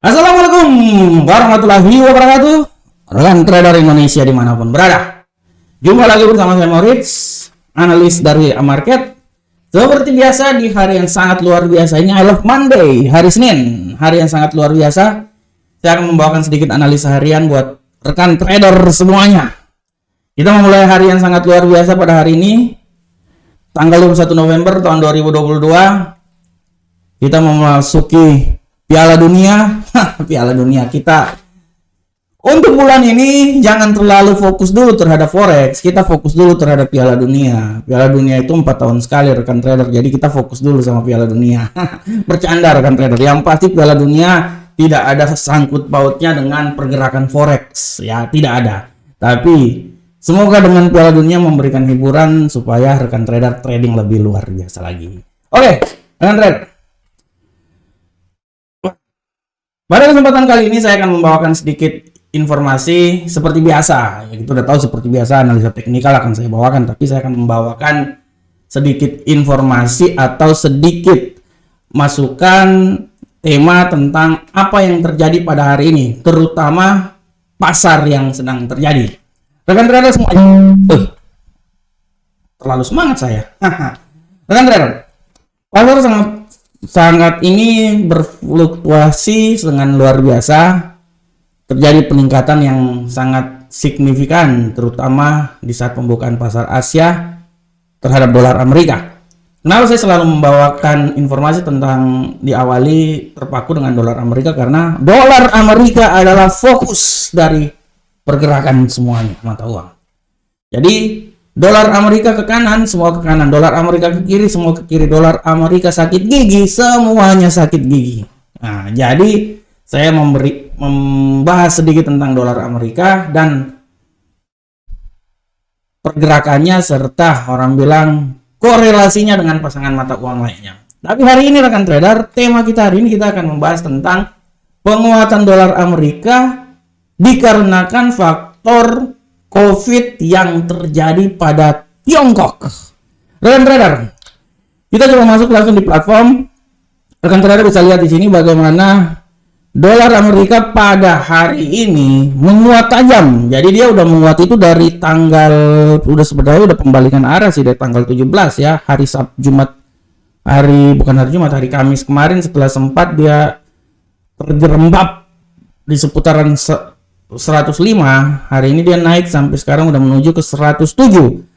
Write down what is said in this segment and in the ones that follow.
Assalamualaikum warahmatullahi wabarakatuh. Rekan trader Indonesia dimanapun berada, jumpa lagi bersama saya Moritz, analis dari Market. Seperti biasa di hari yang sangat luar biasa ini, I love Monday, hari Senin, hari yang sangat luar biasa. Saya akan membawakan sedikit analisa harian buat rekan trader semuanya. Kita memulai hari yang sangat luar biasa pada hari ini, tanggal 21 November tahun 2022. Kita memasuki Piala Dunia. Piala Dunia kita untuk bulan ini jangan terlalu fokus dulu terhadap forex. Kita fokus dulu terhadap Piala Dunia. Piala Dunia itu 4 tahun sekali rekan trader. Jadi kita fokus dulu sama Piala Dunia. Bercanda rekan trader. Yang pasti Piala Dunia tidak ada sangkut pautnya dengan pergerakan forex. Ya, tidak ada. Tapi semoga dengan Piala Dunia memberikan hiburan supaya rekan trader trading lebih luar biasa lagi. Oke, rekan trader. Pada kesempatan kali ini saya akan membawakan sedikit informasi seperti biasa. Ya, kita udah tahu seperti biasa analisa teknikal akan saya bawakan, tapi saya akan membawakan sedikit informasi atau sedikit masukan tema tentang apa yang terjadi pada hari ini, terutama pasar yang sedang terjadi. Rekan trader semuanya, terlalu semangat saya. Rekan trader, pasar sangat ini berfluktuasi dengan luar biasa. Terjadi peningkatan yang sangat signifikan terutama di saat pembukaan pasar Asia terhadap dolar Amerika. Kenapa saya selalu membawakan informasi tentang diawali terpaku dengan dolar Amerika? Karena dolar Amerika adalah fokus dari pergerakan semuanya mata uang. Jadi dolar Amerika ke kanan, semua ke kanan. Dolar Amerika ke kiri, semua ke kiri. Dolar Amerika sakit gigi, semuanya sakit gigi. Nah, jadi saya membahas sedikit tentang dolar Amerika dan pergerakannya serta orang bilang korelasinya dengan pasangan mata uang lainnya. Tapi hari ini rekan trader, tema kita hari ini kita akan membahas tentang penguatan dolar Amerika dikarenakan faktor COVID yang terjadi pada Tiongkok. Rekan trader, kita coba masuk langsung di platform. Rekan trader bisa lihat di sini bagaimana dolar Amerika pada hari ini menguat tajam. Jadi dia udah menguat itu dari tanggal sebenarnya udah pembalikan arah sih dari tanggal 17 ya, hari hari Kamis kemarin setelah sempat dia terjerembab di seputaran 105, hari ini dia naik sampai sekarang udah menuju ke 107.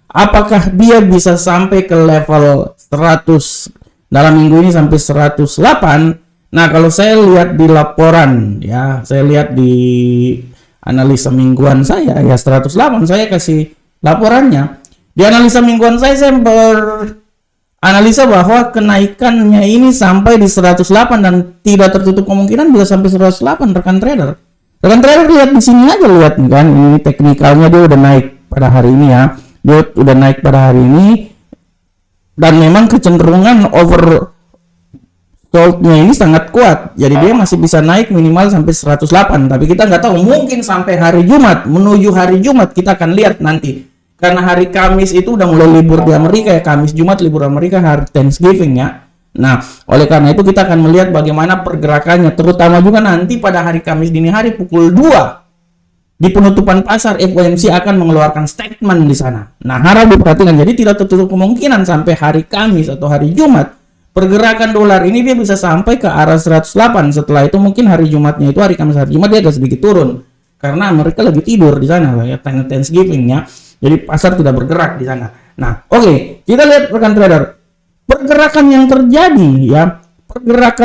Apakah dia bisa sampai ke level 100 dalam minggu ini sampai 108? Nah, kalau saya lihat di laporan ya, saya lihat di analisa mingguan saya ya 108, saya kasih laporannya. Di analisa mingguan saya beranalisa bahwa kenaikannya ini sampai di 108 dan tidak tertutup kemungkinan bisa sampai 108 rekan trader. Rekan trader lihat di sini aja, lihat nih kan, ini teknikalnya dia udah naik pada hari ini ya. Dia udah naik pada hari ini dan memang kecenderungan oversold-nya ini sangat kuat. Jadi dia masih bisa naik minimal sampai 108, tapi kita nggak tahu, mungkin sampai hari Jumat, menuju hari Jumat kita akan lihat nanti. Karena hari Kamis itu udah mulai libur di Amerika ya, Kamis Jumat libur Amerika, hari Thanksgiving ya. Nah, oleh karena itu kita akan melihat bagaimana pergerakannya, terutama juga nanti pada hari Kamis dini hari pukul 2 di penutupan pasar FOMC akan mengeluarkan statement di sana. Nah, harap diperhatikan. Jadi tidak tertutup kemungkinan sampai hari Kamis atau hari Jumat pergerakan dolar ini dia bisa sampai ke arah 108. Setelah itu mungkin hari Jumatnya itu hari Kamis hari Jumat dia agak sedikit turun karena mereka lagi tidur di sana ya, Thanksgiving ya. Jadi pasar tidak bergerak di sana. Nah, oke, kita lihat rekan trader. Pergerakan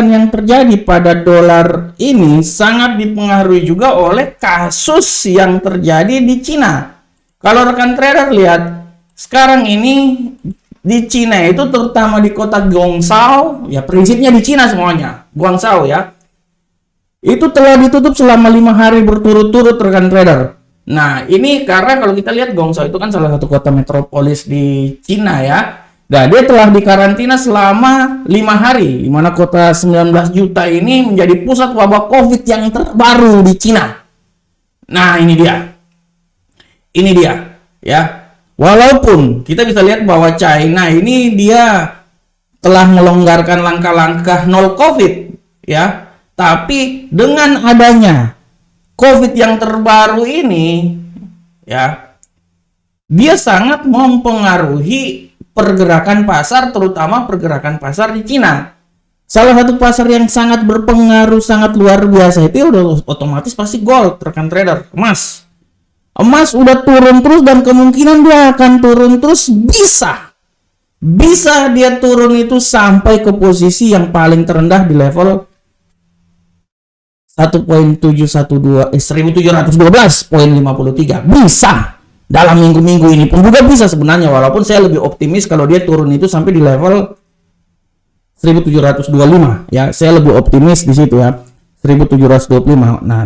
yang terjadi pada dolar ini sangat dipengaruhi juga oleh kasus yang terjadi di Cina. Kalau rekan trader lihat, sekarang ini di Cina itu terutama di kota Guangzhou, ya prinsipnya di Cina semuanya, Guangzhou ya, itu telah ditutup selama 5 hari berturut-turut rekan trader. Nah, ini karena kalau kita lihat Guangzhou itu kan salah satu kota metropolis di Cina ya. Nah, dia telah dikarantina selama 5 hari, di mana kota 19 juta ini menjadi pusat wabah COVID yang terbaru di Cina. Nah, ini dia ya. Walaupun kita bisa lihat bahwa China ini dia telah melonggarkan langkah-langkah nol COVID ya, Tapi dengan adanya COVID yang terbaru ini, ya, dia sangat mempengaruhi pergerakan pasar, terutama pergerakan pasar di Cina. Salah satu pasar yang sangat berpengaruh, sangat luar biasa itu udah otomatis pasti gold, rekan trader, emas. Emas udah turun terus dan kemungkinan dia akan turun terus, bisa dia turun itu sampai ke posisi yang paling terendah di level 1712.53 bisa dalam minggu-minggu ini pun juga bisa sebenarnya, walaupun saya lebih optimis kalau dia turun itu sampai di level 1725 ya, saya lebih optimis di situ ya, 1725. Nah,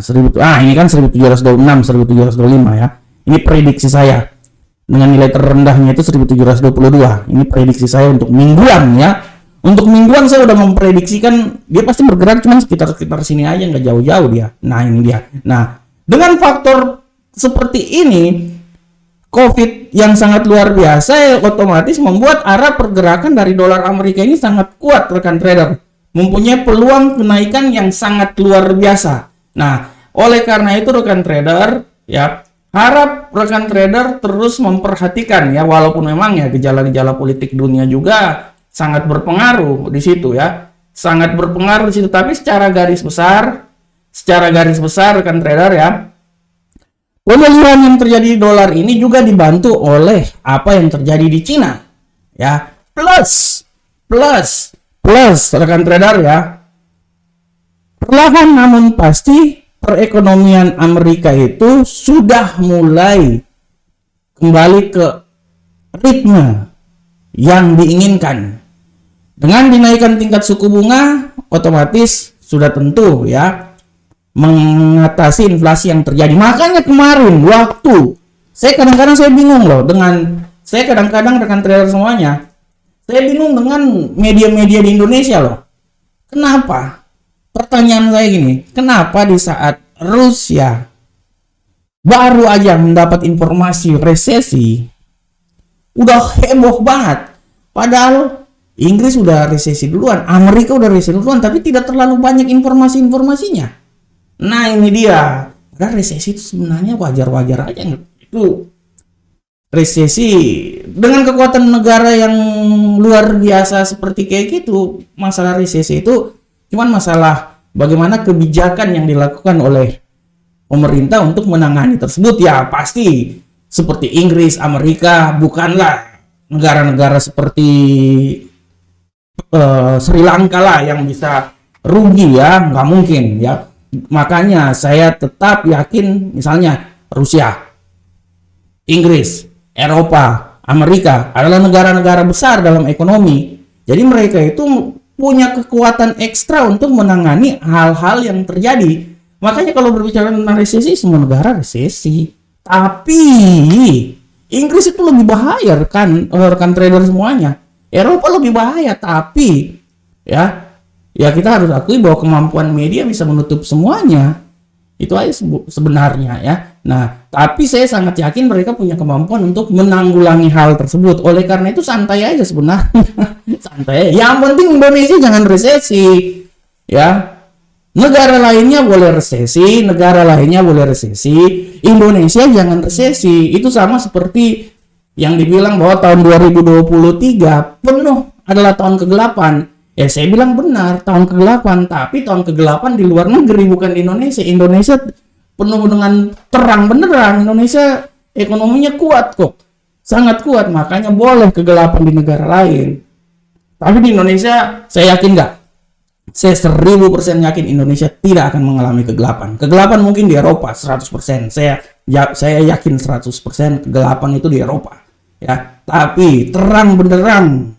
ini kan 1726, 1725 ya. Ini prediksi saya. Dengan nilai terendahnya itu 1722. Ini prediksi saya untuk mingguan ya. Untuk mingguan saya udah memprediksikan dia pasti bergerak cuma sekitar sini aja, nggak jauh-jauh dia. Nah, ini dia. Nah, dengan faktor seperti ini, COVID yang sangat luar biasa otomatis membuat arah pergerakan dari dolar Amerika ini sangat kuat, rekan trader. Mempunyai peluang kenaikan yang sangat luar biasa. Nah, oleh karena itu rekan trader, ya, harap rekan trader terus memperhatikan ya, walaupun memang ya gejala-gejala politik dunia juga sangat berpengaruh di situ ya. Sangat berpengaruh di situ, tapi secara garis besar rekan trader ya, pemulihan yang terjadi di dolar ini juga dibantu oleh apa yang terjadi di Cina ya, plus rekan trader ya, perlahan namun pasti perekonomian Amerika itu sudah mulai kembali ke ritme yang diinginkan. Dengan dinaikkan tingkat suku bunga, otomatis sudah tentu ya mengatasi inflasi yang terjadi. Makanya kemarin waktu saya kadang-kadang bingung loh kadang-kadang rekan trader semuanya, saya bingung dengan media-media di Indonesia loh. Kenapa? Pertanyaan saya gini, kenapa di saat Rusia baru aja mendapat informasi resesi udah heboh banget, padahal Inggris udah resesi duluan, Amerika udah resesi duluan, tapi tidak terlalu banyak informasinya. Nah, ini dia. Karena resesi itu sebenarnya wajar-wajar aja. Itu resesi dengan kekuatan negara yang luar biasa seperti kayak gitu. Masalah resesi itu cuman masalah bagaimana kebijakan yang dilakukan oleh pemerintah untuk menangani tersebut. Ya, pasti seperti Inggris, Amerika, bukanlah negara-negara seperti Sri Lanka lah yang bisa rugi ya, nggak mungkin ya. Makanya saya tetap yakin misalnya Rusia, Inggris, Eropa, Amerika adalah negara-negara besar dalam ekonomi. Jadi mereka itu punya kekuatan ekstra untuk menangani hal-hal yang terjadi. Makanya kalau berbicara tentang resesi, semua negara resesi. Tapi Inggris itu lebih bahaya rekan trader semuanya. Eropa lebih bahaya, tapi ya kita harus akui bahwa kemampuan media bisa menutup semuanya. Itu aja sebenarnya ya. Nah, tapi saya sangat yakin mereka punya kemampuan untuk menanggulangi hal tersebut. Oleh karena itu santai aja sebenarnya. Santai. Yang penting Indonesia jangan resesi. Ya. Negara lainnya boleh resesi, Indonesia jangan resesi. Itu sama seperti yang dibilang bahwa tahun 2023 penuh adalah tahun kegelapan. Ya, saya bilang benar, tahun ke-8, tapi tahun ke-8 di luar negeri, bukan di Indonesia. Indonesia penuh dengan terang beneran. Indonesia ekonominya kuat kok. Sangat kuat, makanya boleh kegelapan di negara lain. Tapi di Indonesia, saya yakin nggak? Saya 1000% yakin Indonesia tidak akan mengalami kegelapan. Kegelapan mungkin di Eropa 100%. Saya yakin 100% kegelapan itu di Eropa. Ya, tapi terang benderang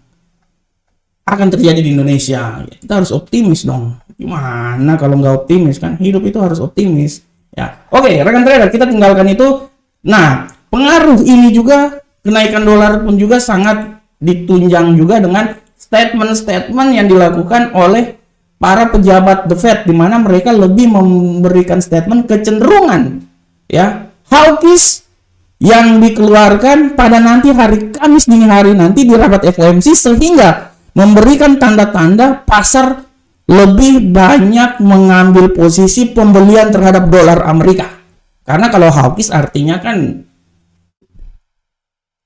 akan terjadi di Indonesia. Kita harus optimis dong. Gimana kalau nggak optimis kan? Hidup itu harus optimis. Ya, oke, rekan trader, kita tinggalkan itu. Nah, pengaruh ini juga kenaikan dolar pun juga sangat ditunjang juga dengan statement-statement yang dilakukan oleh para pejabat The Fed, di mana mereka lebih memberikan statement kecenderungan ya hawkish yang dikeluarkan pada nanti hari Kamis dini hari nanti di rapat FOMC, sehingga memberikan tanda-tanda pasar lebih banyak mengambil posisi pembelian terhadap dolar Amerika. Karena kalau hawkish artinya kan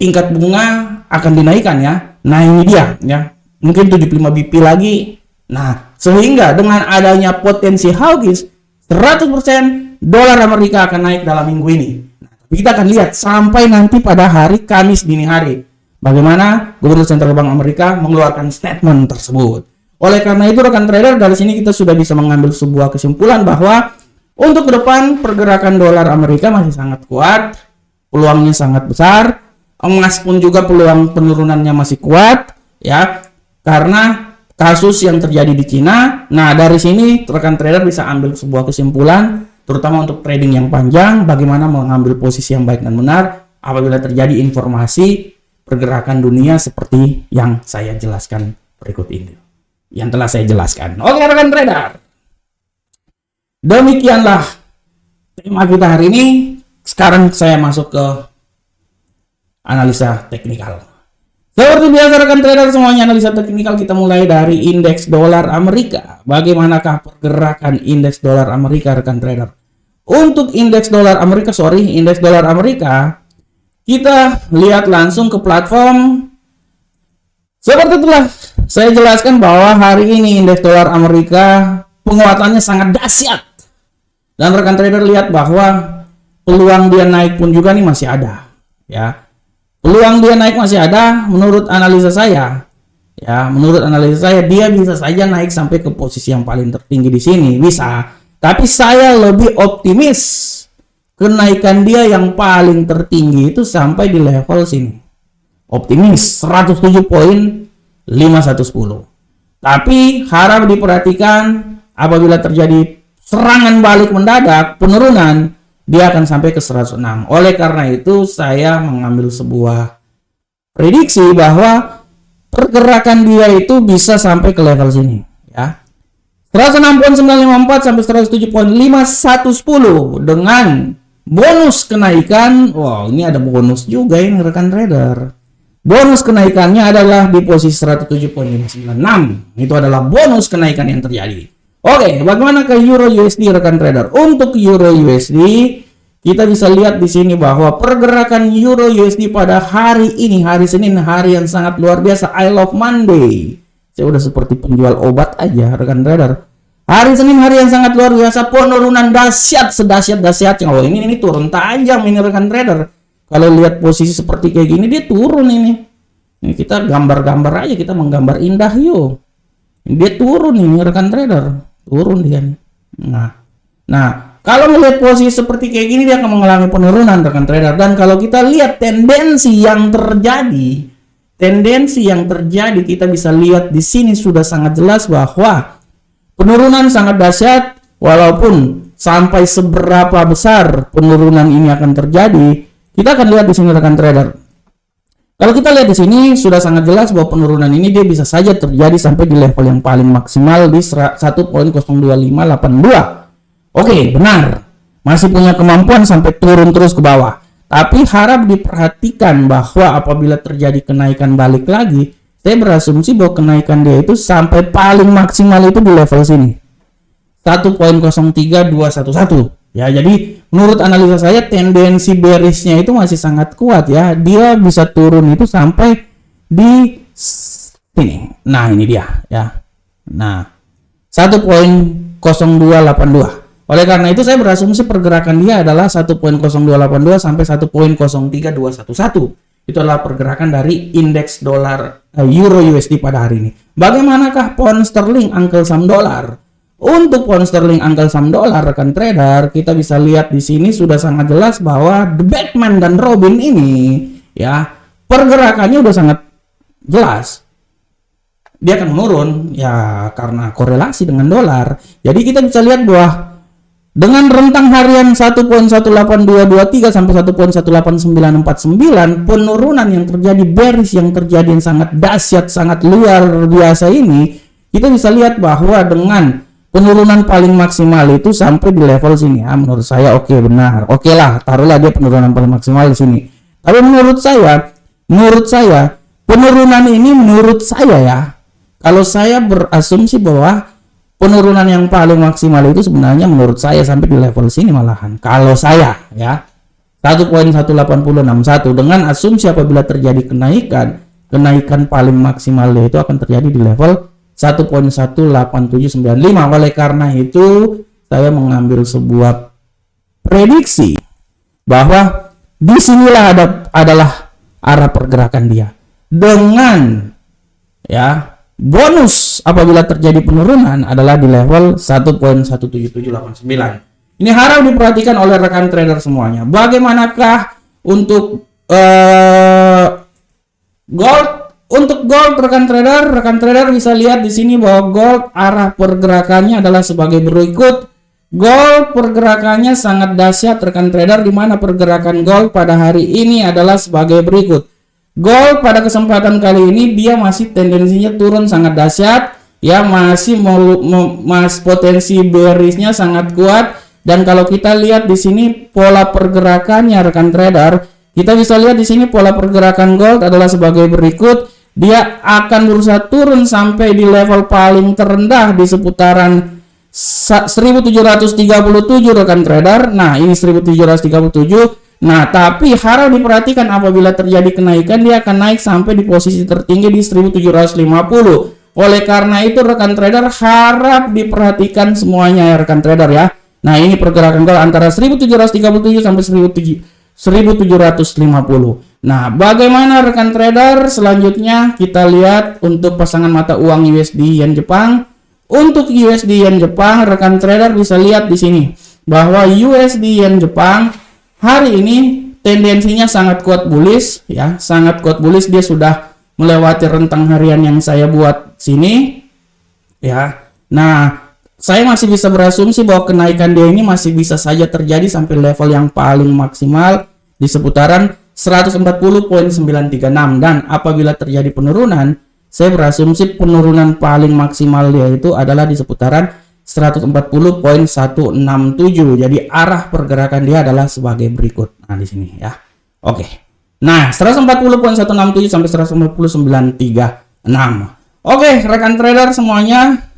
tingkat bunga akan dinaikkan ya. Nah ini dia ya. Mungkin 75 BP lagi. Nah, sehingga dengan adanya potensi hawkish 100% dolar Amerika akan naik dalam minggu ini. Nah, kita akan lihat sampai nanti pada hari Kamis dini hari bagaimana Gubernur Sentral Bank Amerika mengeluarkan statement tersebut. Oleh karena itu rekan trader, dari sini kita sudah bisa mengambil sebuah kesimpulan bahwa untuk ke depan pergerakan dolar Amerika masih sangat kuat, peluangnya sangat besar. Emas pun juga peluang penurunannya masih kuat ya, karena kasus yang terjadi di Cina. Nah, dari sini rekan trader bisa ambil sebuah kesimpulan, terutama untuk trading yang panjang, bagaimana mengambil posisi yang baik dan benar apabila terjadi informasi pergerakan dunia seperti yang saya jelaskan berikut ini. Yang telah saya jelaskan. Oke rekan trader, demikianlah tema kita hari ini. Sekarang saya masuk ke analisa teknikal. Seperti biasa rekan trader, semuanya analisa teknikal. Kita mulai dari indeks dolar Amerika. Bagaimanakah pergerakan indeks dolar Amerika rekan trader? Untuk indeks dolar Amerika, kita lihat langsung ke platform. Seperti itulah saya jelaskan bahwa hari ini indeks dolar Amerika penguatannya sangat dahsyat. Dan rekan trader lihat bahwa peluang dia naik pun juga nih masih ada ya. Peluang dia naik masih ada menurut analisa saya. Ya, menurut analisa saya dia bisa saja naik sampai ke posisi yang paling tertinggi di sini, bisa. Tapi saya lebih optimis kenaikan dia yang paling tertinggi itu sampai di level sini. Optimis 107.5110. Tapi harap diperhatikan apabila terjadi serangan balik mendadak, penurunan, dia akan sampai ke 106. Oleh karena itu saya mengambil sebuah prediksi bahwa pergerakan dia itu bisa sampai ke level sini ya. 106.954 sampai 107.5110 dengan bonus kenaikan. Wow, ini ada bonus juga ini rekan trader. Bonus kenaikannya adalah di posisi 107.596. Itu adalah bonus kenaikan yang terjadi. Oke, bagaimana ke Euro USD rekan trader? Untuk Euro USD, kita bisa lihat di sini bahwa pergerakan Euro USD pada hari ini, hari Senin, hari yang sangat luar biasa. I love Monday. Saya udah seperti penjual obat aja rekan trader. Hari Senin, hari yang sangat luar biasa, penurunan dahsyat, sedahsyat-dahsyatnya. Oh, ini turun tajam ini rekan trader. Kalau lihat posisi seperti kayak gini, dia turun ini. Ini kita gambar-gambar aja, kita menggambar indah yuk. Dia turun ini rekan trader. Turun dia nih. Nah, kalau melihat posisi seperti kayak gini dia akan mengalami penurunan rekan trader. Dan kalau kita lihat tendensi yang terjadi, kita bisa lihat di sini sudah sangat jelas bahwa penurunan sangat dahsyat. Walaupun sampai seberapa besar penurunan ini akan terjadi, kita akan lihat di sini rekan trader. Kalau kita lihat di sini sudah sangat jelas bahwa penurunan ini dia bisa saja terjadi sampai di level yang paling maksimal di 1.02582. Oke, benar. Masih punya kemampuan sampai turun terus ke bawah. Tapi harap diperhatikan bahwa apabila terjadi kenaikan balik lagi, saya berasumsi bahwa kenaikan dia itu sampai paling maksimal itu di level sini. 1.03211. Ya, jadi menurut analisa saya tendensi bearishnya itu masih sangat kuat ya. Dia bisa turun itu sampai di sini. Nah, ini dia ya. Nah, 1.0282. Oleh karena itu saya berasumsi pergerakan dia adalah 1.0282 sampai 1.03211. Itu adalah pergerakan dari indeks dolar Euro USD pada hari ini. Bagaimanakah pound sterling angkel saham dolar? Untuk pound sterling angkel saham dolar rekan trader, kita bisa lihat di sini sudah sangat jelas bahwa The Batman dan Robin ini ya pergerakannya udah sangat jelas. Dia akan menurun ya karena korelasi dengan dolar. Jadi kita bisa lihat bahwa dengan rentang harian 1.18223 sampai 1.18949 penurunan yang terjadi, bearish yang terjadi yang sangat dahsyat, sangat luar biasa ini, kita bisa lihat bahwa dengan penurunan paling maksimal itu sampai di level sini ya. Menurut saya oke, benar. Oke lah, taruhlah dia penurunan paling maksimal di sini. Tapi menurut saya penurunan ini menurut saya ya, kalau saya berasumsi bahwa penurunan yang paling maksimal itu sebenarnya menurut saya sampai di level sini malahan. Kalau saya ya 1.18061 dengan asumsi apabila terjadi kenaikan paling maksimal itu akan terjadi di level 1.18795. Oleh karena itu saya mengambil sebuah prediksi bahwa disinilah adalah arah pergerakan dia dengan ya bonus apabila terjadi penurunan adalah di level 1.17789. Ini harap diperhatikan oleh rekan trader semuanya. Bagaimanakah untuk gold? Untuk gold rekan trader bisa lihat di sini bahwa gold arah pergerakannya adalah sebagai berikut. Gold pergerakannya sangat dahsyat rekan trader, di mana pergerakan gold pada hari ini adalah sebagai berikut. Gold pada kesempatan kali ini dia masih tendensinya turun sangat dahsyat ya, masih potensi bearishnya sangat kuat. Dan kalau kita lihat di sini pola pergerakannya rekan trader, kita bisa lihat di sini pola pergerakan gold adalah sebagai berikut. Dia akan berusaha turun sampai di level paling terendah di seputaran 1737 rekan trader. Nah, ini 1737. Nah, tapi harap diperhatikan apabila terjadi kenaikan dia akan naik sampai di posisi tertinggi di 1750. Oleh karena itu rekan trader harap diperhatikan semuanya ya rekan trader ya. Nah, ini pergerakan gold antara 1737 sampai 1750. Nah, bagaimana rekan trader? Selanjutnya kita lihat untuk pasangan mata uang USD Yen Jepang. Untuk USD Yen Jepang rekan trader bisa lihat di sini bahwa USD Yen Jepang hari ini tendensinya sangat kuat bullish ya, sangat kuat bullish. Dia sudah melewati rentang harian yang saya buat sini ya. Nah, saya masih bisa berasumsi bahwa kenaikan dia ini masih bisa saja terjadi sampai level yang paling maksimal di seputaran 140.936, dan apabila terjadi penurunan, saya berasumsi penurunan paling maksimal dia itu adalah di seputaran 140.167. Jadi arah pergerakan dia adalah sebagai berikut. Nah, di sini ya. Oke. Nah, 140.167 sampai 140.936. Oke, rekan trader semuanya.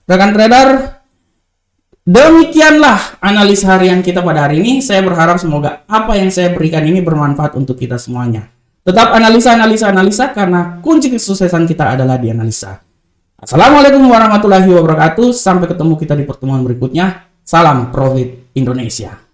Rekan trader, demikianlah analisa harian kita pada hari ini. Saya berharap semoga apa yang saya berikan ini bermanfaat untuk kita semuanya. Tetap analisa karena kunci kesuksesan kita adalah di analisa. Assalamualaikum warahmatullahi wabarakatuh. Sampai ketemu kita di pertemuan berikutnya. Salam Profit Indonesia.